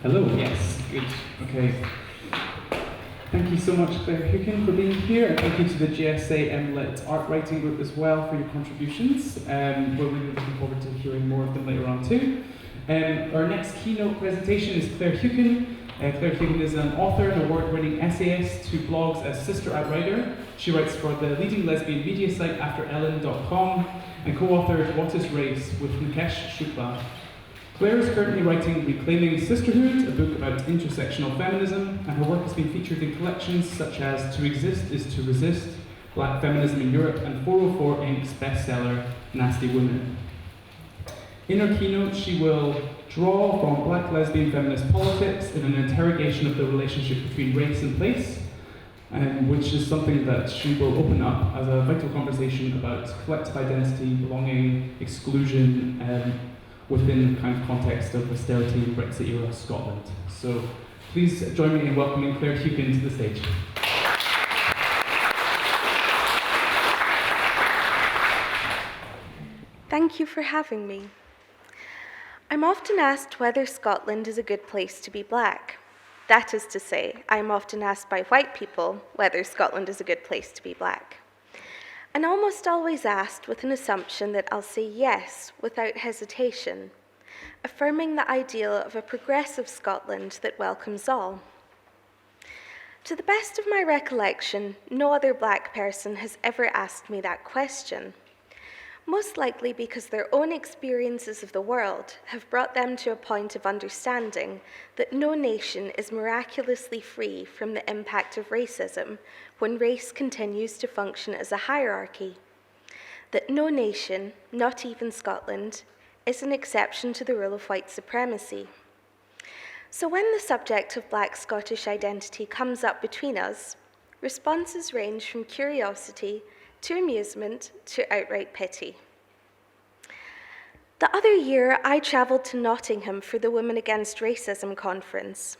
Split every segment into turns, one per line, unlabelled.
Hello, yes, good, okay. Thank you so much, Claire Heuchan, for being here, and thank you to the GSA MLit Art Writing Group as well for your contributions. We're really looking forward to hearing more of them later on too. Our next keynote presentation is Claire Heuchan. Claire Heuchan is an author and award-winning essayist who blogs as Sister Outrider. She writes for the leading lesbian media site AfterEllen.com and co-authored What is Race with Nikesh Shukla. Claire is currently writing Reclaiming Sisterhood, a book about intersectional feminism, and her work has been featured in collections such as To Exist is to Resist, Black Feminism in Europe, and 404 Inc.'s bestseller, Nasty Women. In her keynote, she will draw from Black lesbian feminist politics in an interrogation of the relationship between race and place, which is something that she will open up as a vital conversation about collective identity, belonging, exclusion, within the kind of context of austerity in Brexit-era Scotland. So please join me in welcoming Claire Heuchan to the stage.
Thank you for having me. I'm often asked whether Scotland is a good place to be black. That is to say, I'm often asked by white people whether Scotland is a good place to be black. And almost always asked with an assumption that I'll say yes without hesitation, affirming the ideal of a progressive Scotland that welcomes all. To the best of my recollection, no other black person has ever asked me that question, most likely because their own experiences of the world have brought them to a point of understanding that no nation is miraculously free from the impact of racism when race continues to function as a hierarchy, that no nation, not even Scotland, is an exception to the rule of white supremacy. So when the subject of Black Scottish identity comes up between us, responses range from curiosity to amusement to outright pity. The other year, I travelled to Nottingham for the Women Against Racism conference.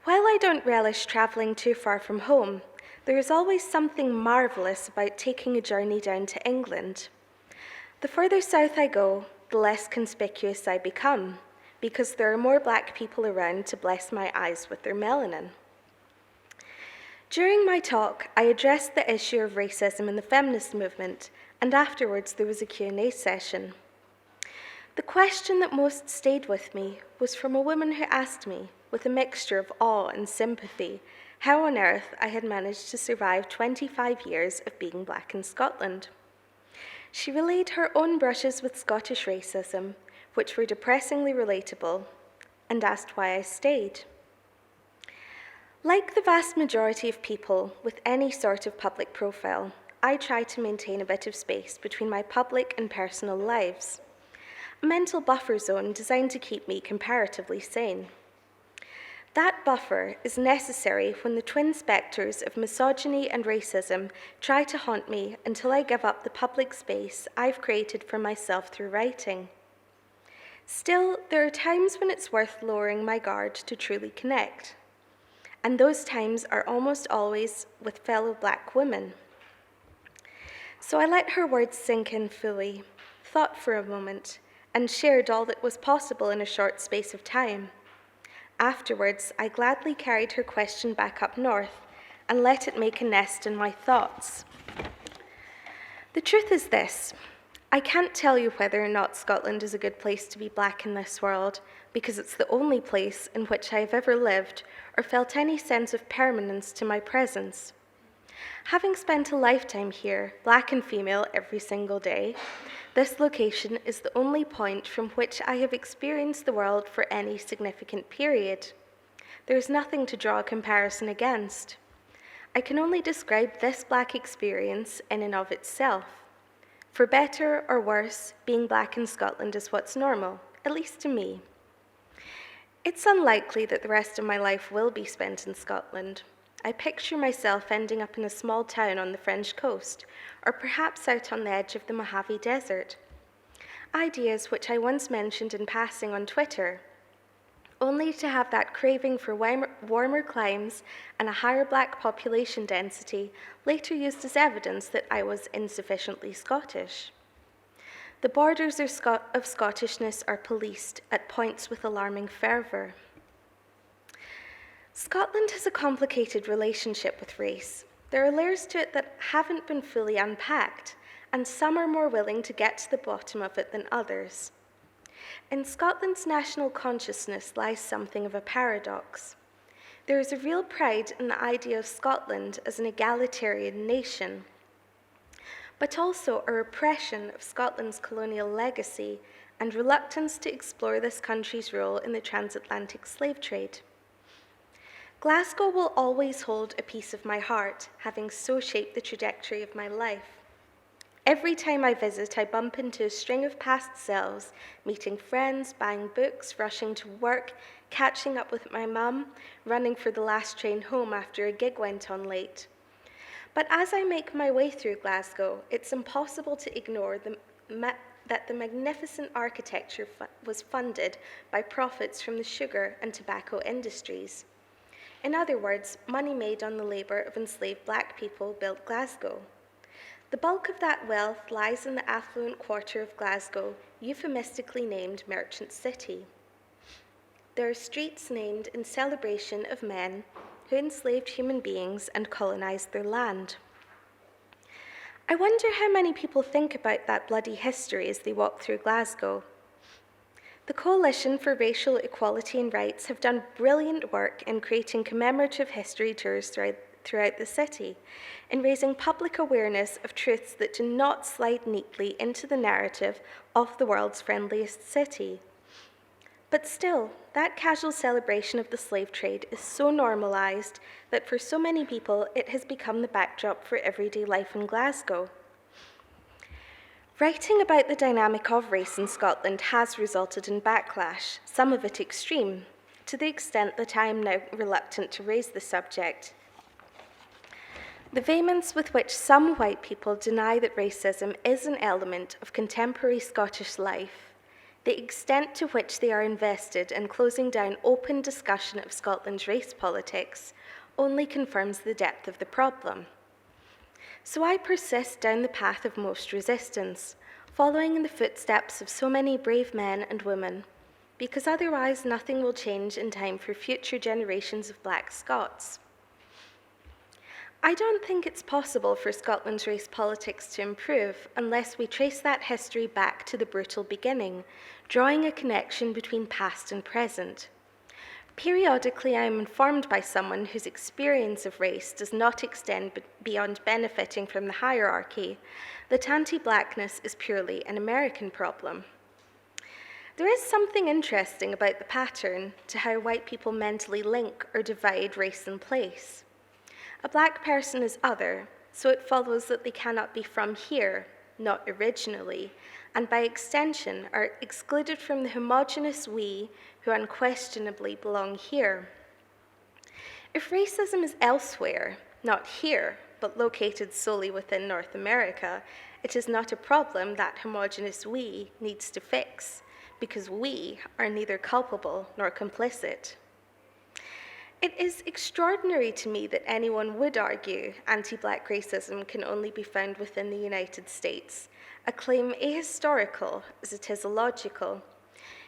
While I don't relish travelling too far from home, there is always something marvellous about taking a journey down to England. The further south I go, the less conspicuous I become, because there are more black people around to bless my eyes with their melanin. During my talk, I addressed the issue of racism in the feminist movement, and afterwards there was a Q&A session. The question that most stayed with me was from a woman who asked me, with a mixture of awe and sympathy, how on earth I had managed to survive 25 years of being black in Scotland. She relayed her own brushes with Scottish racism, which were depressingly relatable, and asked why I stayed. Like the vast majority of people with any sort of public profile, I try to maintain a bit of space between my public and personal lives, a mental buffer zone designed to keep me comparatively sane. That buffer is necessary when the twin spectres of misogyny and racism try to haunt me until I give up the public space I've created for myself through writing. Still, there are times when it's worth lowering my guard to truly connect. And those times are almost always with fellow black women. So I let her words sink in fully, thought for a moment, and shared all that was possible in a short space of time. Afterwards, I gladly carried her question back up north and let it make a nest in my thoughts. The truth is this: I can't tell you whether or not Scotland is a good place to be black in this world, because it's the only place in which I have ever lived or felt any sense of permanence to my presence. Having spent a lifetime here, black and female every single day, this location is the only point from which I have experienced the world for any significant period. There is nothing to draw a comparison against. I can only describe this black experience in and of itself. For better or worse, being black in Scotland is what's normal, at least to me. It's unlikely that the rest of my life will be spent in Scotland. I picture myself ending up in a small town on the French coast, or perhaps out on the edge of the Mojave Desert. Ideas which I once mentioned in passing on Twitter, only to have that craving for warmer climes and a higher black population density later used as evidence that I was insufficiently Scottish. The borders of Scottishness are policed at points with alarming fervour. Scotland has a complicated relationship with race. There are layers to it that haven't been fully unpacked, and some are more willing to get to the bottom of it than others. In Scotland's national consciousness lies something of a paradox. There is a real pride in the idea of Scotland as an egalitarian nation, but also a repression of Scotland's colonial legacy and reluctance to explore this country's role in the transatlantic slave trade. Glasgow will always hold a piece of my heart, having so shaped the trajectory of my life. Every time I visit, I bump into a string of past selves, meeting friends, buying books, rushing to work, catching up with my mum, running for the last train home after a gig went on late. But as I make my way through Glasgow, it's impossible to ignore that the magnificent architecture was funded by profits from the sugar and tobacco industries. In other words, money made on the labour of enslaved black people built Glasgow. The bulk of that wealth lies in the affluent quarter of Glasgow, euphemistically named Merchant City. There are streets named in celebration of men who enslaved human beings and colonised their land. I wonder how many people think about that bloody history as they walk through Glasgow. The Coalition for Racial Equality and Rights have done brilliant work in creating commemorative history tours throughout the city, in raising public awareness of truths that do not slide neatly into the narrative of the world's friendliest city. But still, that casual celebration of the slave trade is so normalised that for so many people it has become the backdrop for everyday life in Glasgow. Writing about the dynamic of race in Scotland has resulted in backlash, some of it extreme, to the extent that I am now reluctant to raise the subject. The vehemence with which some white people deny that racism is an element of contemporary Scottish life, the extent to which they are invested in closing down open discussion of Scotland's race politics, only confirms the depth of the problem. So I persist down the path of most resistance, following in the footsteps of so many brave men and women, because otherwise nothing will change in time for future generations of Black Scots. I don't think it's possible for Scotland's race politics to improve unless we trace that history back to the brutal beginning, drawing a connection between past and present. Periodically, I am informed by someone whose experience of race does not extend beyond benefiting from the hierarchy that anti-Blackness is purely an American problem. There is something interesting about the pattern to how white people mentally link or divide race and place. A Black person is other, so it follows that they cannot be from here, not originally, and by extension are excluded from the homogenous we who unquestionably belong here. If racism is elsewhere, not here, but located solely within North America, it is not a problem that homogenous we needs to fix, because we are neither culpable nor complicit. It is extraordinary to me that anyone would argue anti-Black racism can only be found within the United States, a claim ahistorical as it is illogical.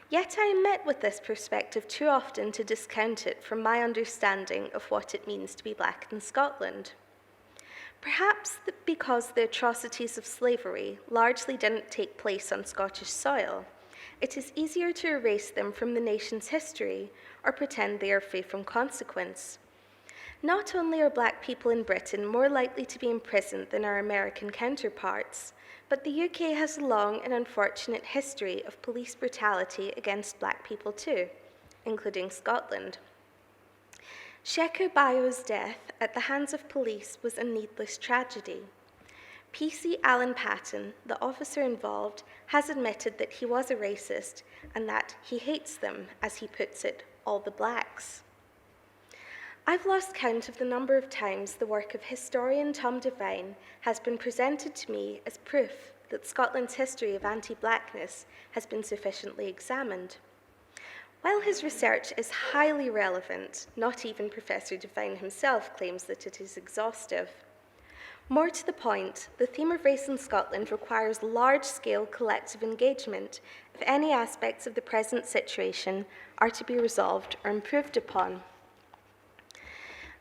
Yet I am met with this perspective too often to discount it from my understanding of what it means to be Black in Scotland. Perhaps because the atrocities of slavery largely didn't take place on Scottish soil, it is easier to erase them from the nation's history or pretend they are free from consequence. Not only are Black people in Britain more likely to be imprisoned than our American counterparts, but the UK has a long and unfortunate history of police brutality against Black people too, including Scotland. Sheku Bayo's death at the hands of police was a needless tragedy. PC Alan Patton, the officer involved, has admitted that he was a racist and that he hates them, as he puts it, all the Blacks. I've lost count of the number of times the work of historian Tom Devine has been presented to me as proof that Scotland's history of anti-Blackness has been sufficiently examined. While his research is highly relevant, not even Professor Devine himself claims that it is exhaustive. More to the point, the theme of race in Scotland requires large-scale collective engagement if any aspects of the present situation are to be resolved or improved upon.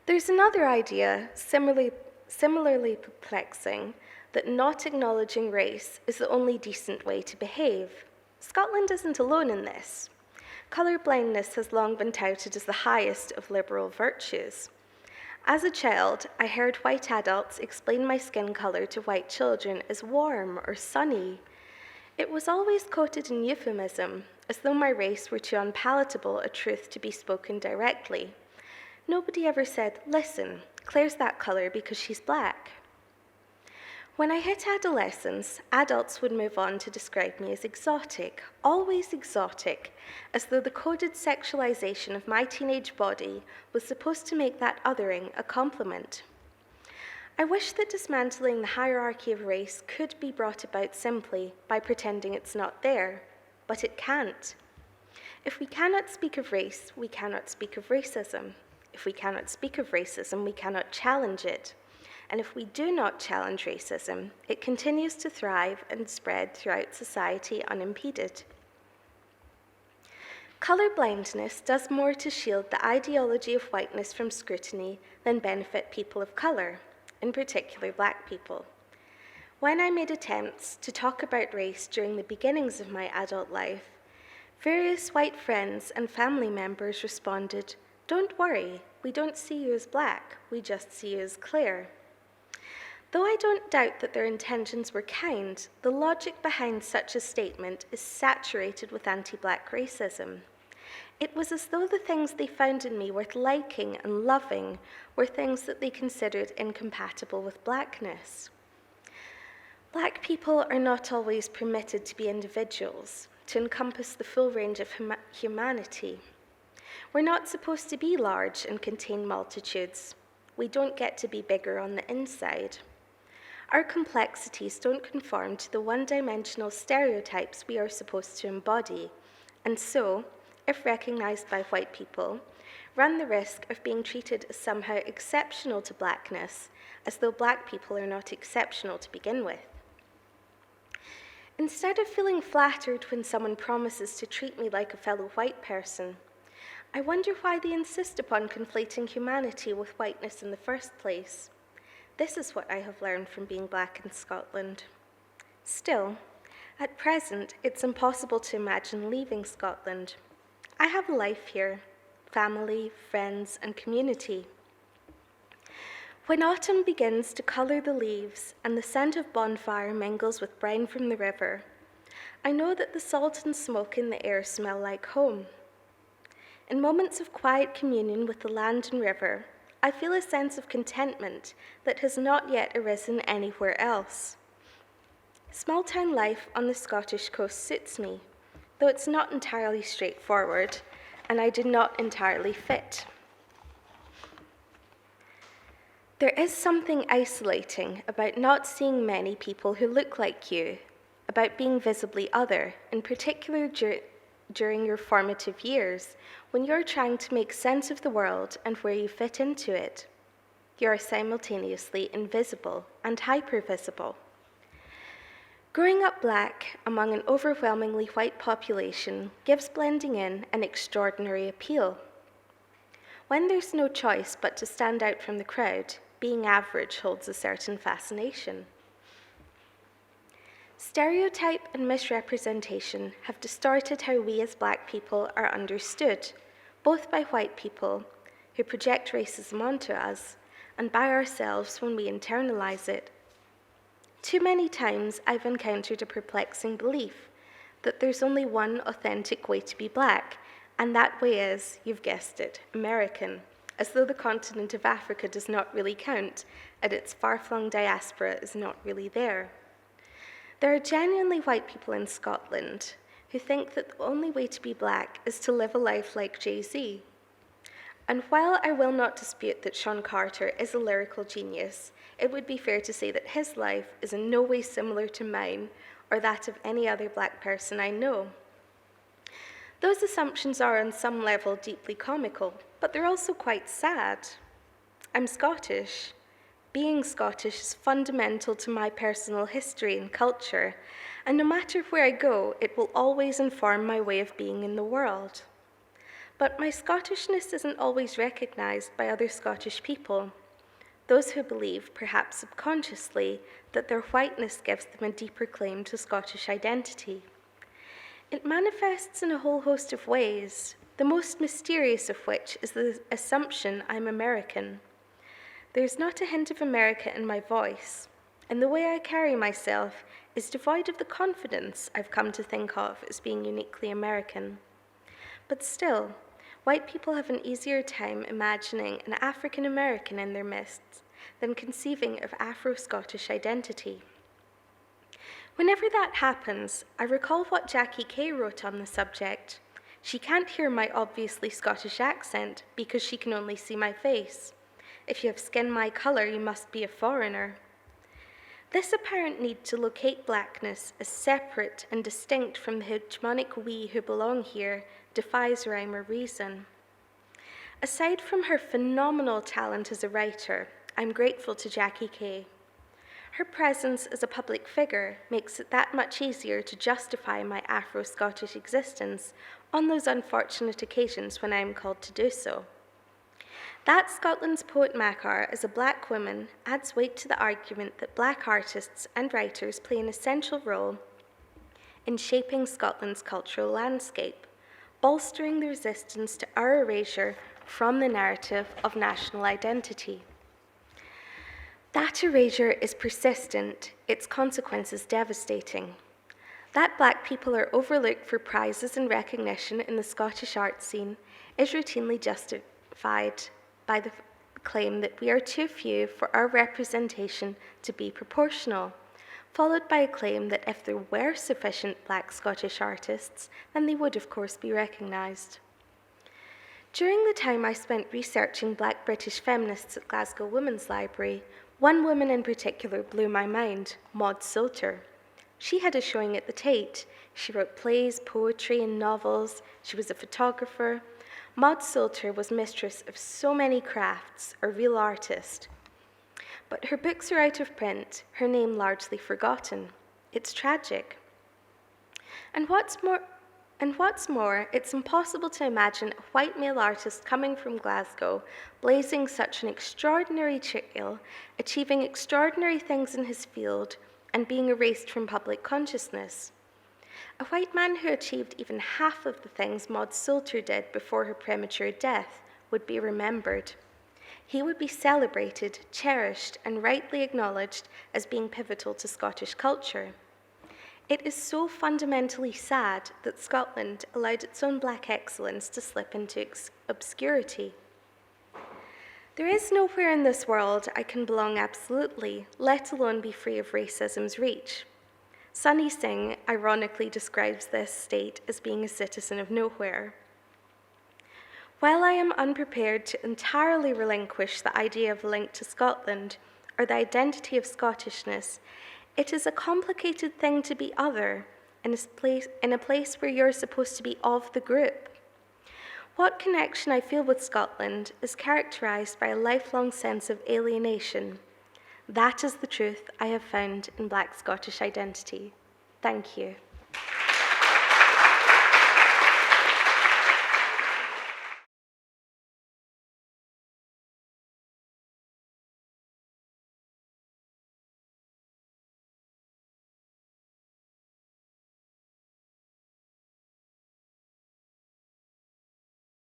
There's another idea, similarly perplexing, that not acknowledging race is the only decent way to behave. Scotland isn't alone in this. Colour blindness has long been touted as the highest of liberal virtues. As a child, I heard white adults explain my skin colour to white children as warm or sunny. It was always quoted in euphemism, as though my race were too unpalatable a truth to be spoken directly. Nobody ever said, "Listen, Claire's that colour because she's black." When I hit adolescence, adults would move on to describe me as exotic, always exotic, as though the coded sexualization of my teenage body was supposed to make that othering a compliment. I wish that dismantling the hierarchy of race could be brought about simply by pretending it's not there, but it can't. If we cannot speak of race, we cannot speak of racism. If we cannot speak of racism, we cannot challenge it. And if we do not challenge racism, it continues to thrive and spread throughout society unimpeded. Colour blindness does more to shield the ideology of whiteness from scrutiny than benefit people of colour, in particular black people. When I made attempts to talk about race during the beginnings of my adult life, various white friends and family members responded, "Don't worry, we don't see you as black, we just see you as Claire." Though I don't doubt that their intentions were kind, the logic behind such a statement is saturated with anti-black racism. It was as though the things they found in me worth liking and loving were things that they considered incompatible with blackness. Black people are not always permitted to be individuals, to encompass the full range of humanity. We're not supposed to be large and contain multitudes. We don't get to be bigger on the inside. Our complexities don't conform to the one-dimensional stereotypes we are supposed to embody, and so, if recognized by white people, run the risk of being treated as somehow exceptional to blackness, as though black people are not exceptional to begin with. Instead of feeling flattered when someone promises to treat me like a fellow white person, I wonder why they insist upon conflating humanity with whiteness in the first place. This is what I have learned from being black in Scotland. Still, at present, it's impossible to imagine leaving Scotland. I have a life here, family, friends, and community. When autumn begins to colour the leaves and the scent of bonfire mingles with brine from the river, I know that the salt and smoke in the air smell like home. In moments of quiet communion with the land and river, I feel a sense of contentment that has not yet arisen anywhere else. Small-town life on the Scottish coast suits me, though it's not entirely straightforward, and I do not entirely fit. There is something isolating about not seeing many people who look like you, about being visibly other, in particular during your formative years, when you're trying to make sense of the world and where you fit into it. You are simultaneously invisible and hypervisible. Growing up black among an overwhelmingly white population gives blending in an extraordinary appeal. When there's no choice but to stand out from the crowd, being average holds a certain fascination. Stereotype and misrepresentation have distorted how we as black people are understood, both by white people, who project racism onto us, and by ourselves when we internalize it. Too many times I've encountered a perplexing belief that there's only one authentic way to be black, and that way is, you've guessed it, American, as though the continent of Africa does not really count, and its far-flung diaspora is not really there. There are genuinely white people in Scotland who think that the only way to be black is to live a life like Jay-Z. And while I will not dispute that Sean Carter is a lyrical genius, it would be fair to say that his life is in no way similar to mine or that of any other black person I know. Those assumptions are on some level deeply comical, but they're also quite sad. I'm Scottish. Being Scottish is fundamental to my personal history and culture, and no matter where I go, it will always inform my way of being in the world. But my Scottishness isn't always recognised by other Scottish people, those who believe, perhaps subconsciously, that their whiteness gives them a deeper claim to Scottish identity. It manifests in a whole host of ways, the most mysterious of which is the assumption I'm American. There's not a hint of America in my voice, and the way I carry myself is devoid of the confidence I've come to think of as being uniquely American. But still, white people have an easier time imagining an African American in their midst than conceiving of Afro-Scottish identity. Whenever that happens, I recall what Jackie Kay wrote on the subject. She can't hear my obviously Scottish accent because she can only see my face. If you have skin my colour, you must be a foreigner. This apparent need to locate blackness as separate and distinct from the hegemonic we who belong here defies rhyme or reason. Aside from her phenomenal talent as a writer, I'm grateful to Jackie Kay. Her presence as a public figure makes it that much easier to justify my Afro-Scottish existence on those unfortunate occasions when I am called to do so. That Scotland's poet Makar as a black woman adds weight to the argument that black artists and writers play an essential role in shaping Scotland's cultural landscape, bolstering the resistance to our erasure from the narrative of national identity. That erasure is persistent, its consequences devastating. That black people are overlooked for prizes and recognition in the Scottish art scene is routinely justified by the claim that we are too few for our representation to be proportional, followed by a claim that if there were sufficient black Scottish artists, then they would of course be recognised. During the time I spent researching black British feminists at Glasgow Women's Library, one woman in particular blew my mind, Maud Salter. She had a showing at the Tate. She wrote plays, poetry, and novels. She was a photographer. Maud Salter was mistress of so many crafts, a real artist. But her books are out of print, her name largely forgotten. It's tragic. And what's more, it's impossible to imagine a white male artist coming from Glasgow, blazing such an extraordinary trail, achieving extraordinary things in his field, and being erased from public consciousness. A white man who achieved even half of the things Maud Salter did before her premature death would be remembered. He would be celebrated, cherished, and rightly acknowledged as being pivotal to Scottish culture. It is so fundamentally sad that Scotland allowed its own black excellence to slip into obscurity. There is nowhere in this world I can belong absolutely, let alone be free of racism's reach. Sunny Singh ironically describes this state as being a citizen of nowhere. While I am unprepared to entirely relinquish the idea of a link to Scotland or the identity of Scottishness, it is a complicated thing to be other in a place where you're supposed to be of the group. What connection I feel with Scotland is characterised by a lifelong sense of alienation. That is the truth I have found in Black Scottish identity. Thank you.